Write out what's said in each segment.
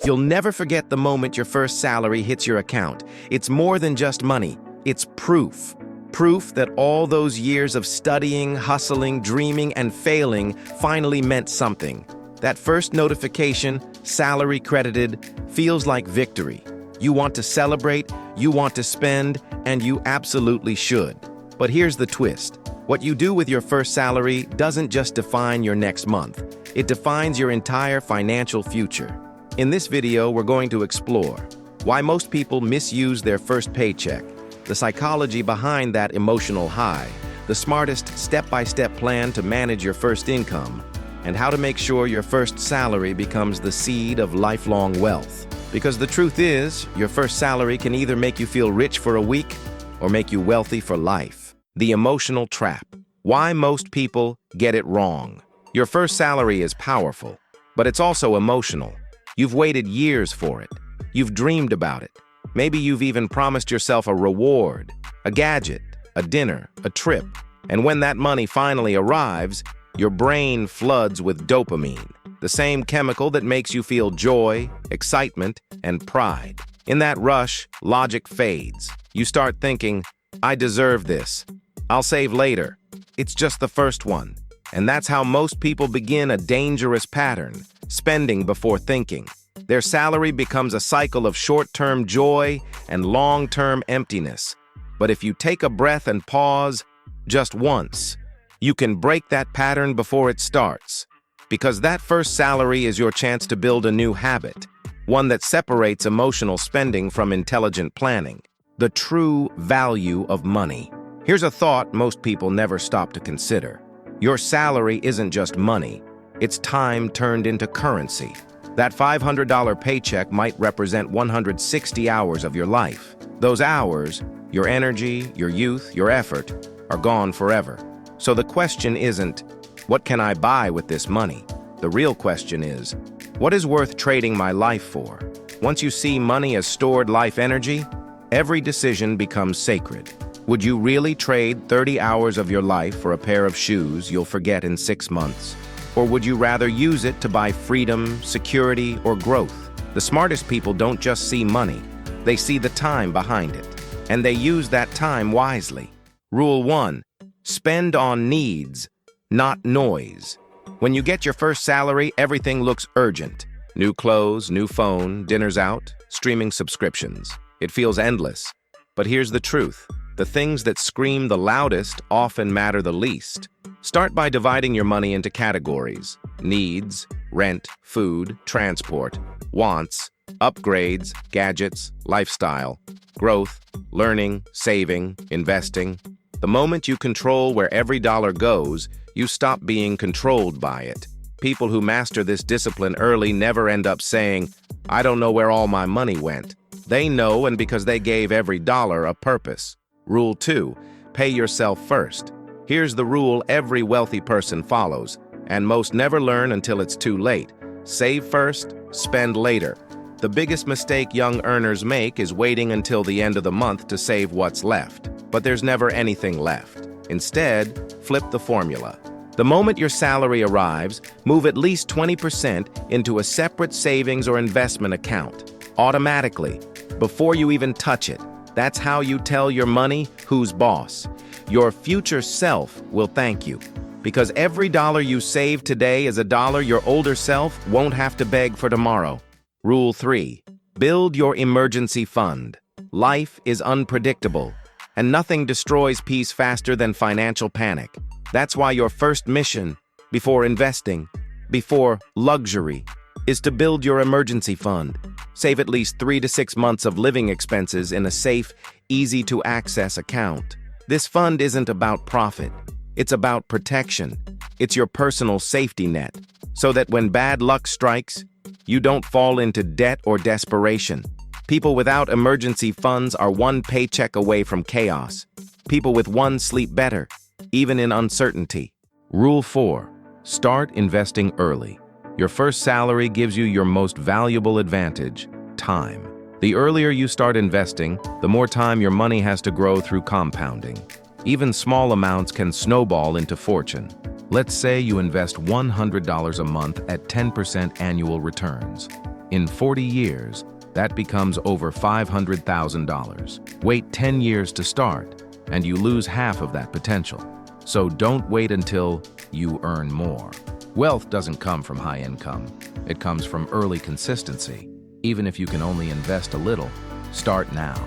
You'll never forget the moment your first salary hits your account. It's more than just money. It's proof. Proof that all those years of studying, hustling, dreaming, and failing finally meant something. That first notification, salary credited, feels like victory. You want to celebrate, you want to spend, and you absolutely should. But here's the twist. What you do with your first salary doesn't just define your next month. It defines your entire financial future. In this video, we're going to explore why most people misuse their first paycheck, the psychology behind that emotional high, the smartest step-by-step plan to manage your first income, and how to make sure your first salary becomes the seed of lifelong wealth. Because the truth is, your first salary can either make you feel rich for a week or make you wealthy for life. The emotional trap. Why most people get it wrong. Your first salary is powerful, but it's also emotional. You've waited years for it. You've dreamed about it. Maybe you've even promised yourself a reward, a gadget, a dinner, a trip. And when that money finally arrives, your brain floods with dopamine, the same chemical that makes you feel joy, excitement, and pride. In that rush, logic fades. You start thinking, I deserve this. I'll save later. It's just the first one. And that's how most people begin a dangerous pattern, spending before thinking. Their salary becomes a cycle of short-term joy and long-term emptiness. But if you take a breath and pause just once, you can break that pattern before it starts. Because that first salary is your chance to build a new habit, one that separates emotional spending from intelligent planning. The true value of money. Here's a thought most people never stop to consider. Your salary isn't just money, it's time turned into currency. That $500 paycheck might represent 160 hours of your life. Those hours, your energy, your youth, your effort, are gone forever. So the question isn't, what can I buy with this money? The real question is, what is worth trading my life for? Once you see money as stored life energy, every decision becomes sacred. Would you really trade 30 hours of your life for a pair of shoes you'll forget in 6 months? Or would you rather use it to buy freedom, security, or growth? The smartest people don't just see money, they see the time behind it. And they use that time wisely. Rule 1. Spend on needs, not noise. When you get your first salary, everything looks urgent. New clothes, new phone, dinners out, streaming subscriptions. It feels endless. But here's the truth. The things that scream the loudest often matter the least. Start by dividing your money into categories: needs, rent, food, transport, wants, upgrades, gadgets, lifestyle, growth, learning, saving, investing. The moment you control where every dollar goes, you stop being controlled by it. People who master this discipline early never end up saying, I don't know where all my money went. They know, and because they gave every dollar a purpose. Rule 2. Pay yourself first. Here's the rule every wealthy person follows, and most never learn until it's too late. Save first, spend later. The biggest mistake young earners make is waiting until the end of the month to save what's left. But there's never anything left. Instead, flip the formula. The moment your salary arrives, move at least 20% into a separate savings or investment account, automatically, before you even touch it. That's how you tell your money who's boss. Your future self will thank you, because every dollar you save today is a dollar your older self won't have to beg for tomorrow. Rule 3. Build your emergency fund. Life is unpredictable, and nothing destroys peace faster than financial panic. That's why your first mission, before investing, before luxury, is to build your emergency fund. Save at least 3 to 6 months of living expenses in a safe, easy-to-access account. This fund isn't about profit. It's about protection. It's your personal safety net, so that when bad luck strikes, you don't fall into debt or desperation. People without emergency funds are one paycheck away from chaos. People with one sleep better, even in uncertainty. Rule 4. Start investing early. Your first salary gives you your most valuable advantage, time. The earlier you start investing, the more time your money has to grow through compounding. Even small amounts can snowball into fortune. Let's say you invest $100 a month at 10% annual returns. In 40 years, that becomes over $500,000. Wait 10 years to start, and you lose half of that potential. So don't wait until you earn more. Wealth doesn't come from high income. It comes from early consistency. Even if you can only invest a little, start now.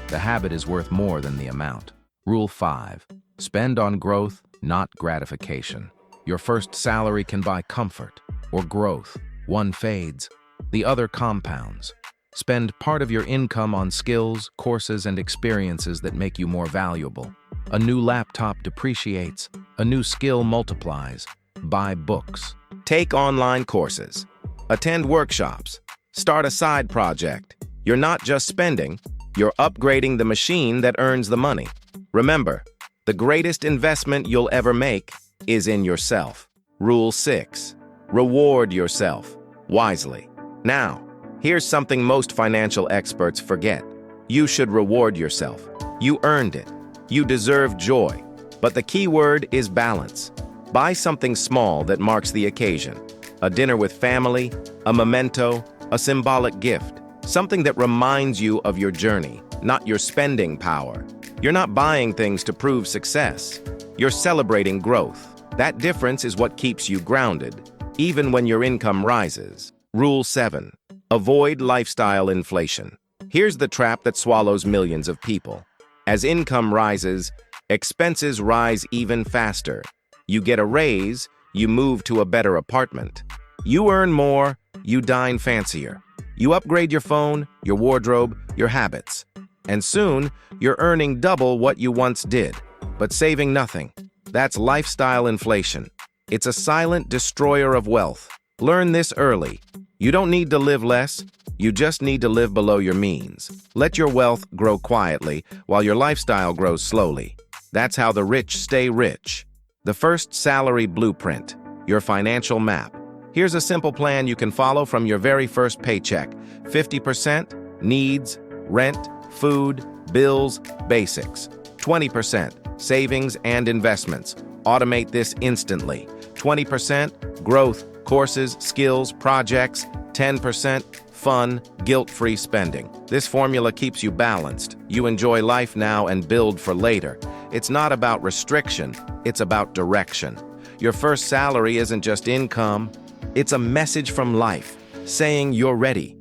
The habit is worth more than the amount. Rule 5. Spend on growth, not gratification. Your first salary can buy comfort or growth. One fades, the other compounds. Spend part of your income on skills, courses, and experiences that make you more valuable. A new laptop depreciates. A new skill multiplies. Buy books. Take online courses. Attend workshops. Start a side project. You're not just spending, you're upgrading the machine that earns the money. Remember, the greatest investment you'll ever make is in yourself. Rule 6. Reward yourself wisely. Now, here's something most financial experts forget. You should reward yourself. You earned it. You deserve joy. But the key word is balance. Buy something small that marks the occasion. A dinner with family, a memento, a symbolic gift. Something that reminds you of your journey, not your spending power. You're not buying things to prove success. You're celebrating growth. That difference is what keeps you grounded, even when your income rises. Rule 7. Avoid lifestyle inflation. Here's the trap that swallows millions of people. As income rises, expenses rise even faster. You get a raise, you move to a better apartment. You earn more, you dine fancier. You upgrade your phone, your wardrobe, your habits. And soon, you're earning double what you once did, but saving nothing. That's lifestyle inflation. It's a silent destroyer of wealth. Learn this early. You don't need to live less, you just need to live below your means. Let your wealth grow quietly while your lifestyle grows slowly. That's how the rich stay rich. The first salary blueprint, your financial map. Here's a simple plan you can follow from your very first paycheck. 50% needs, rent, food, bills, basics. 20% savings and investments. Automate this instantly. 20% growth, courses, skills, projects. 10% fun, guilt-free spending. This formula keeps you balanced. You enjoy life now and build for later. It's not about restriction, it's about direction. Your first salary isn't just income, it's a message from life, saying you're ready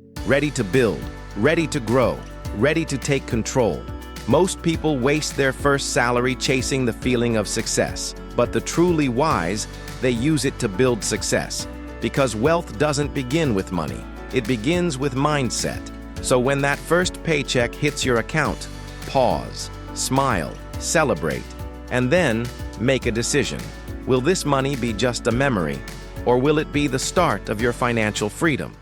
to build, ready to grow, ready to take control. Most people waste their first salary chasing the feeling of success, but the truly wise, they use it to build success. Because wealth doesn't begin with money, it begins with mindset. So when that first paycheck hits your account, pause, smile, celebrate, and then make a decision. Will this money be just a memory, or will it be the start of your financial freedom?